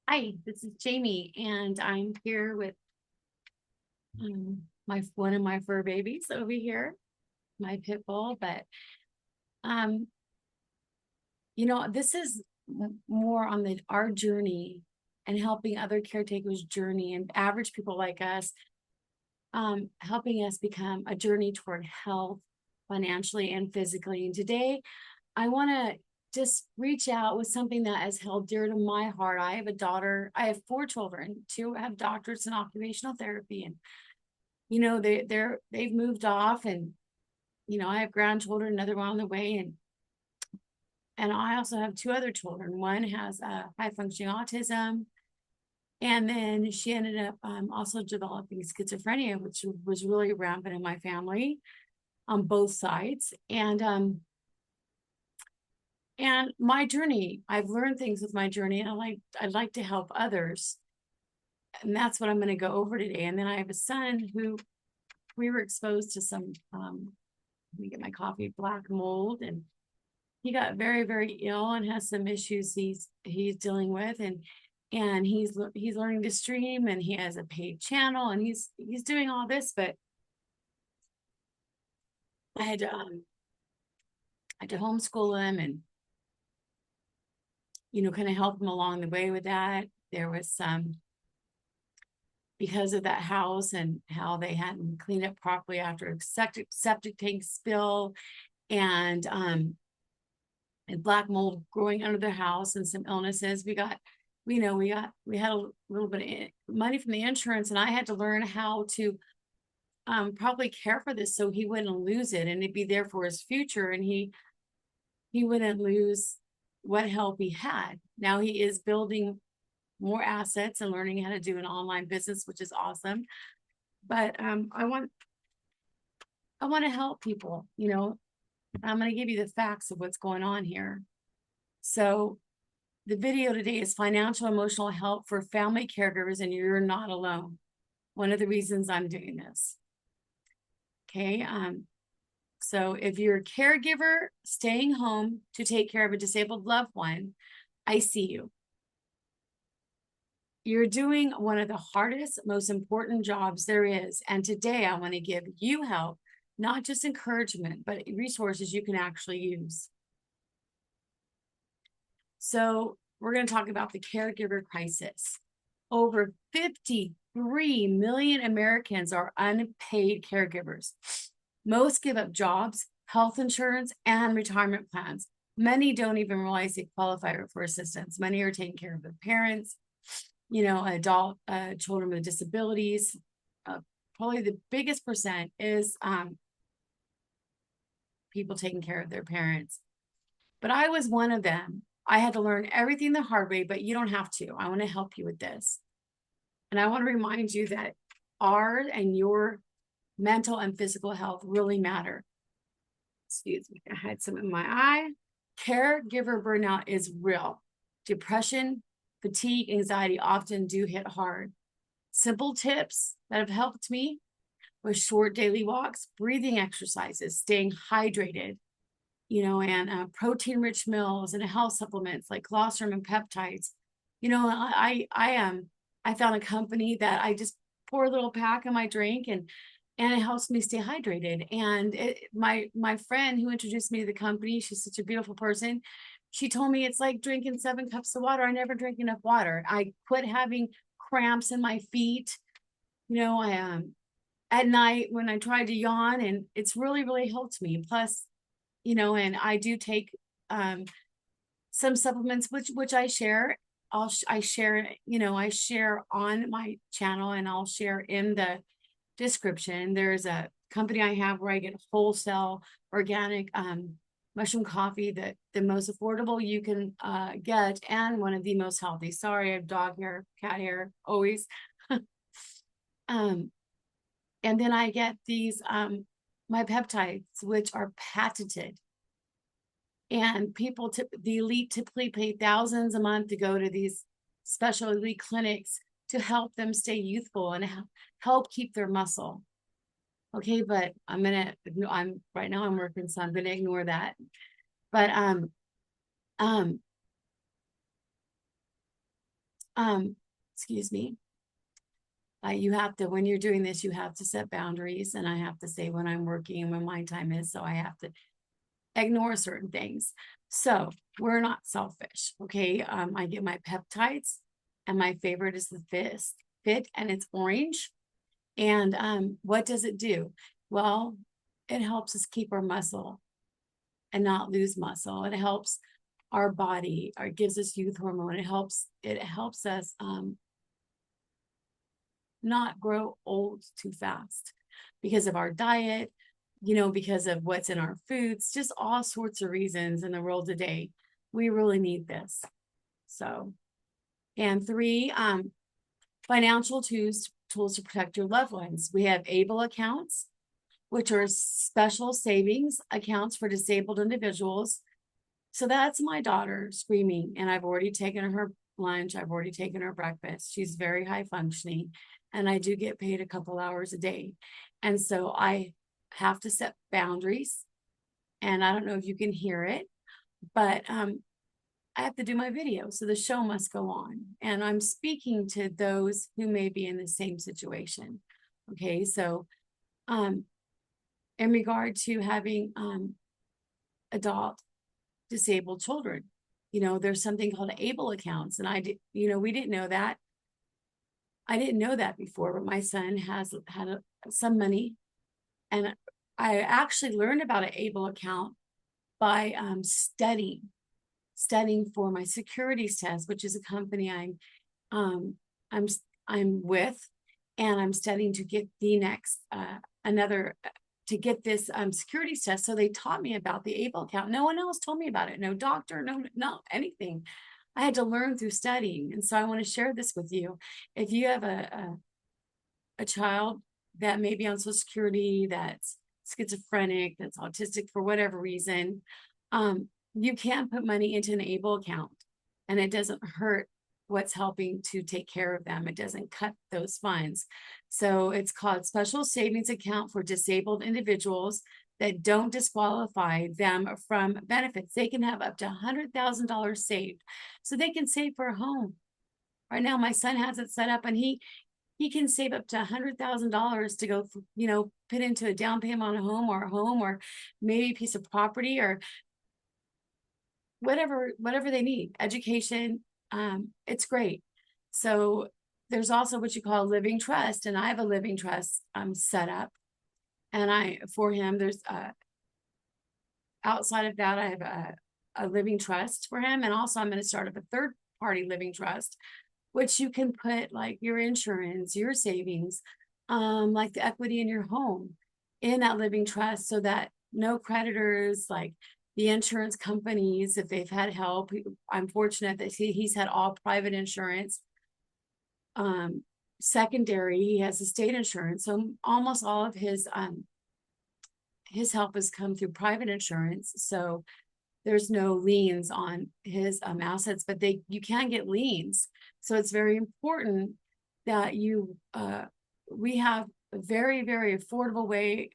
Hi, this is Jamie, and I'm here with my one of my fur babies over here, my pit bull. But um, this is more on the our journey and helping other caretakers journey and average people like us, helping us become a journey toward health financially and physically. And today, I want to just reach out with something that is held dear to my heart. I have a daughter. I have four children. Two have doctorates in occupational therapy, and they've moved off, and I have grandchildren, another one on the way, and I also have two other children. One has high functioning autism, and then she ended up also developing schizophrenia, which was really rampant in my family on both sides. And my journey, I've learned things with my journey, and I'd like to help others, and that's what I'm going to go over today. And then I have a son who we were exposed to some let me get my coffee, black mold, and he got very, very ill and has some issues he's dealing with, and he's learning to stream, and he has a paid channel, and he's doing all this. But I had to homeschool him, and kind of help him along the way with that. There was some, because of that house and how they hadn't cleaned up properly after a septic tank spill, and black mold growing under the house, and some illnesses. We had a little bit of money from the insurance, and I had to learn how to probably care for this so he wouldn't lose it, and it'd be there for his future, and he wouldn't lose what help he had. Now he is building more assets and learning how to do an online business, which is awesome. But I want to help people. I'm going to give you the facts of what's going on here. So the video today is financial emotional help for family caregivers, and you're not alone. One of the reasons I'm doing this. Okay. So if you're a caregiver staying home to take care of a disabled loved one, I see you. You're doing one of the hardest, most important jobs there is. And today I want to give you help, not just encouragement, but resources you can actually use. So we're going to talk about the caregiver crisis. Over 53 million Americans are unpaid caregivers. Most give up jobs, health insurance, and retirement plans. Many don't even realize they qualify for assistance. Many are taking care of their parents, adult children with disabilities. Probably the biggest percent is people taking care of their parents. But I was one of them. I had to learn everything the hard way, but you don't have to. I want to help you with this. And I want to remind you that our and your mental and physical health really matter. Excuse me, I had some in my eye. Caregiver burnout is real. Depression, fatigue, anxiety often do hit hard. Simple tips that have helped me with short daily walks, breathing exercises, staying hydrated, and protein-rich meals and health supplements like colostrum and peptides. I found a company that I just pour a little pack in my drink, and it helps me stay hydrated. And my friend who introduced me to the company, she's such a beautiful person. She told me it's like drinking 7 cups of water. I never drink enough water. I quit having cramps in my feet. I at night when I tried to yawn, and it's really, really helped me. Plus, and I do take some supplements, which I share. I share, I share on my channel, and I'll share in the description. There's a company I have where I get wholesale organic mushroom coffee, that the most affordable you can get, and one of the most healthy. Sorry, I have dog hair, cat hair, always. And then I get these my peptides, which are patented. And the elite typically pay thousands a month to go to these special elite clinics to help them stay youthful and help keep their muscle. Okay, but I'm right now I'm working, so I'm gonna ignore that. But um excuse me. You have to, when you're doing this, you have to set boundaries, and I have to say when I'm working and when my time is, so I have to ignore certain things. So we're not selfish, okay? I get my peptides, and my favorite is the Fit, and it's orange. And what does it do? Well, it helps us keep our muscle and not lose muscle. It helps our body, or it gives us youth hormone. It helps us not grow old too fast because of our diet, because of what's in our foods, just all sorts of reasons in the world today. We really need this. So, and three, financial tools to protect your loved ones. We have ABLE accounts, which are special savings accounts for disabled individuals. So that's my daughter screaming, and I've already taken her lunch. I've already taken her breakfast. She's very high functioning, and I do get paid a couple hours a day. And so I have to set boundaries, and I don't know if you can hear it, but I have to do my video. So the show must go on. And I'm speaking to those who may be in the same situation. Okay, so in regard to having adult disabled children, there's something called ABLE accounts. And we didn't know that. I didn't know that before, but my son has had some money. And I actually learned about an ABLE account by studying for my securities test, which is a company I'm with, and I'm studying to get the next to get this securities test. So they taught me about the ABLE account. No one else told me about it. No doctor, no anything. I had to learn through studying, and so I want to share this with you. If you have a child that may be on Social Security, that's schizophrenic, that's autistic for whatever reason, you can put money into an ABLE account, and it doesn't hurt what's helping to take care of them. It doesn't cut those funds. So it's called Special Savings Account for Disabled Individuals that don't disqualify them from benefits. They can have up to $100,000 saved. So they can save for a home. Right now, my son has it set up, and he can save up to $100,000 to go, put into a down payment on a home, or maybe a piece of property, or whatever they need, education. It's great. So there's also what you call a living trust, and I have a living trust set up, and for him, there's outside of that, I have a living trust for him, and also I'm going to start up a third party living trust, which you can put like your insurance, your savings, like the equity in your home in that living trust, so that no creditors, like the insurance companies, if they've had help. I'm fortunate that he's had all private insurance. Secondary, he has a state insurance. So almost all of his help has come through private insurance. So there's no liens on his assets, but you can get liens. So it's very important that we have a very, very affordable way.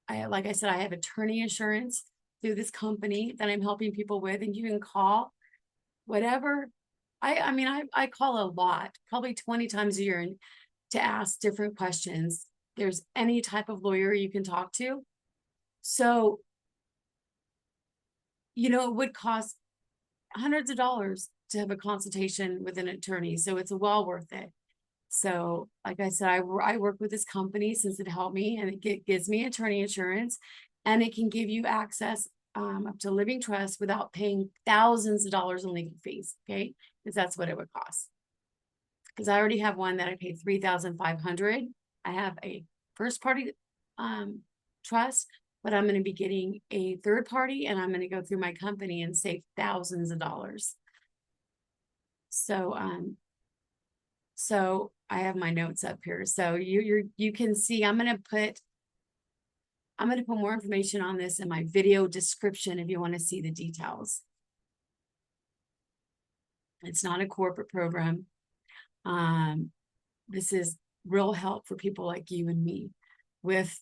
Like I said, I have attorney insurance through this company that I'm helping people with, and you can call whatever. I call a lot, probably 20 times a year, to ask different questions. There's any type of lawyer you can talk to. So, it would cost hundreds of dollars to have a consultation with an attorney. So it's well worth it. So, like I said, I work with this company since it helped me, and it gives me attorney insurance, and it can give you access up to living trust without paying thousands of dollars in legal fees. Okay, because that's what it would cost. Because I already have one that I paid $3,500. I have a first party trust, but I'm going to be getting a third party, and I'm going to go through my company and save thousands of dollars. So I have my notes up here. So you can see I'm going to put more information on this in my video description if you want to see the details. It's not a corporate program. This is real help for people like you and me, with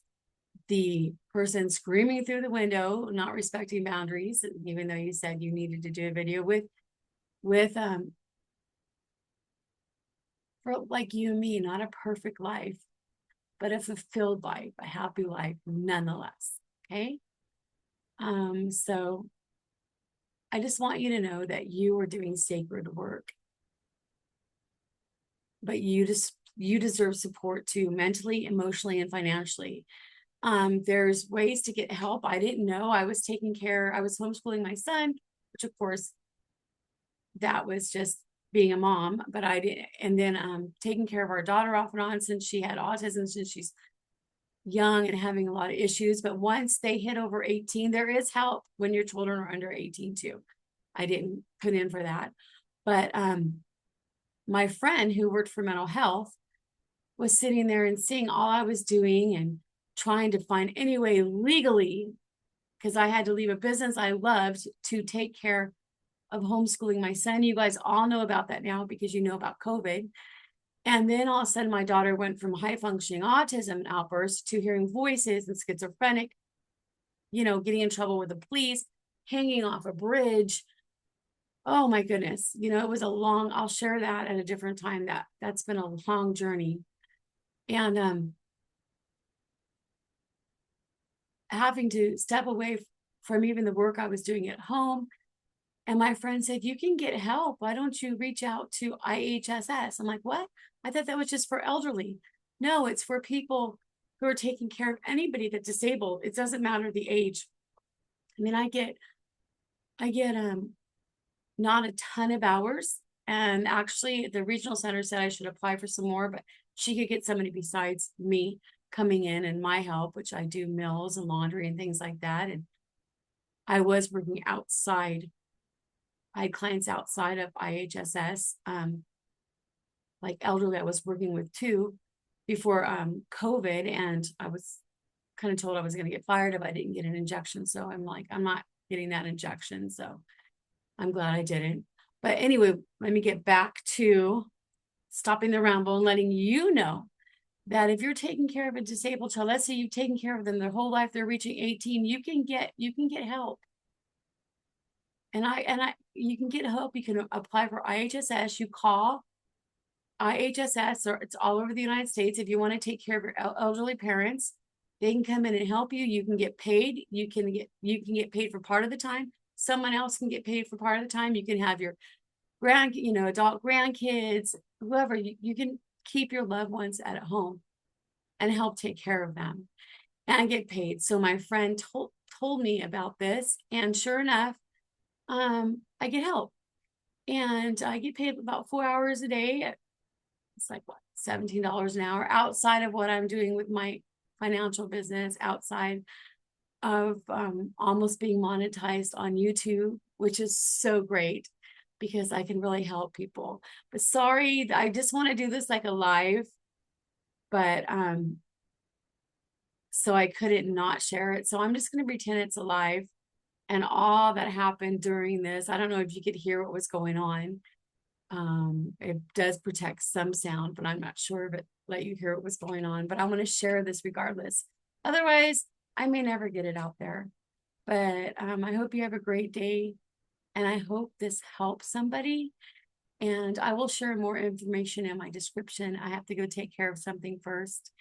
the person screaming through the window, not respecting boundaries, even though you said you needed to do a video with for like you and me, not a perfect life, but a fulfilled life, a happy life nonetheless. Okay. So I just want you to know that you are doing sacred work, but you deserve support too, mentally, emotionally, and financially. There's ways to get help. I didn't know. I was homeschooling my son, which of course that was just being a mom, but I didn't. And then taking care of our daughter off and on, since she had autism, since she's young and having a lot of issues. But once they hit over 18, there is help when your children are under 18 too. I didn't put in for that. But my friend who worked for mental health was sitting there and seeing all I was doing and trying to find any way legally, because I had to leave a business I loved to take care of homeschooling my son. You guys all know about that now because you know about COVID. And then all of a sudden, my daughter went from high functioning autism outbursts to hearing voices and schizophrenic, getting in trouble with the police, hanging off a bridge. Oh my goodness. It was I'll share that at a different time. That's been a long journey. And having to step away from even the work I was doing at home. And my friend said, you can get help. Why don't you reach out to IHSS? I'm like, what? I thought that was just for elderly. No, it's for people who are taking care of anybody that's disabled. It doesn't matter the age. I mean, I get not a ton of hours. And actually the regional center said I should apply for some more, but she could get somebody besides me coming in and my help, which I do meals and laundry and things like that. And I was working outside. I had clients outside of IHSS, like elderly I was working with too before COVID. And I was kind of told I was going to get fired if I didn't get an injection. So I'm like, I'm not getting that injection. So I'm glad I didn't. But anyway, let me get back to stopping the ramble and letting you know that if you're taking care of a disabled child, let's say you've taken care of them their whole life, they're reaching 18, you can get help. And you can get help. You can apply for IHSS. You call IHSS, or it's all over the United States. If you want to take care of your elderly parents, they can come in and help you. You can get paid. You can get paid for part of the time. Someone else can get paid for part of the time. You can have your adult grandkids, whoever. You can keep your loved ones at home and help take care of them and get paid. So my friend told me about this, and sure enough, I get help, and I get paid about 4 hours a day. It's like what, $17 an hour outside of what I'm doing with my financial business, outside of almost being monetized on YouTube, which is so great because I can really help people. But sorry, I just want to do this like a live, but so I couldn't not share it. So I'm just going to pretend it's a live. And all that happened during this, I don't know if you could hear what was going on. It does protect some sound, but I'm not sure if it let you hear what was going on. But I want to share this regardless. Otherwise, I may never get it out there. But I hope you have a great day. And I hope this helps somebody. And I will share more information in my description. I have to go take care of something first.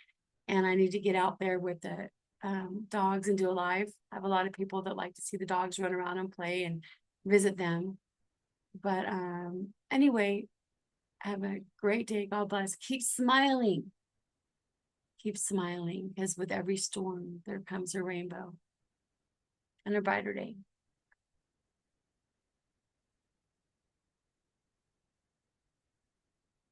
And I need to get out there with the dogs and do a live. I have a lot of people that like to see the dogs run around and play and visit them. But anyway, have a great day. God bless. Keep smiling. Keep smiling, because with every storm, there comes a rainbow and a brighter day.